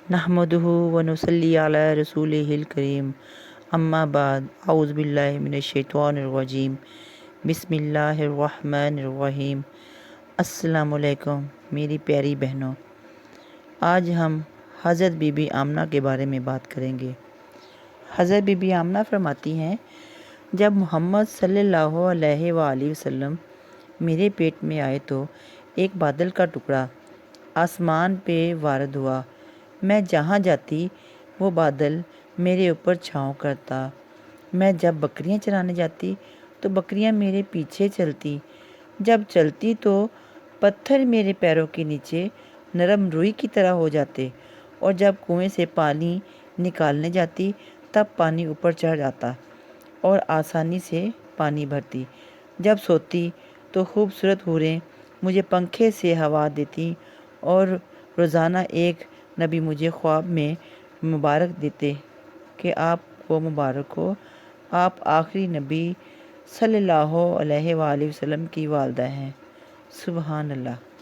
نحمدہ ونصلی علی رسولہ الکریم، اما بعد، اعوذ باللہ من الشیطان الرجیم، بسم اللہ الرحمن الرحیم۔ السلام علیکم میری پیاری بہنوں، آج ہم حضرت بی بی آمنہ کے بارے میں بات کریں گے۔ حضرت بی بی آمنہ فرماتی ہیں، جب محمد صلی اللہ علیہ وآلہ وسلم میرے پیٹ میں آئے تو ایک بادل کا ٹکڑا آسمان پہ وارد ہوا۔ میں جہاں جاتی وہ بادل میرے اوپر چھاؤں کرتا۔ میں جب بکریاں چرانے جاتی تو بکریاں میرے پیچھے چلتی۔ جب چلتی تو پتھر میرے پیروں کے نیچے نرم روئی کی طرح ہو جاتے، اور جب کنویں سے پانی نکالنے جاتی تب پانی اوپر چڑھ جاتا اور آسانی سے پانی بھرتی۔ جب سوتی تو خوبصورت حوریں مجھے پنکھے سے ہوا دیتی، اور روزانہ ایک نبی مجھے خواب میں مبارک دیتے کہ آپ کو مبارک ہو، آپ آخری نبی صلی اللہ علیہ وآلہ وسلم کی والدہ ہیں۔ سبحان اللہ۔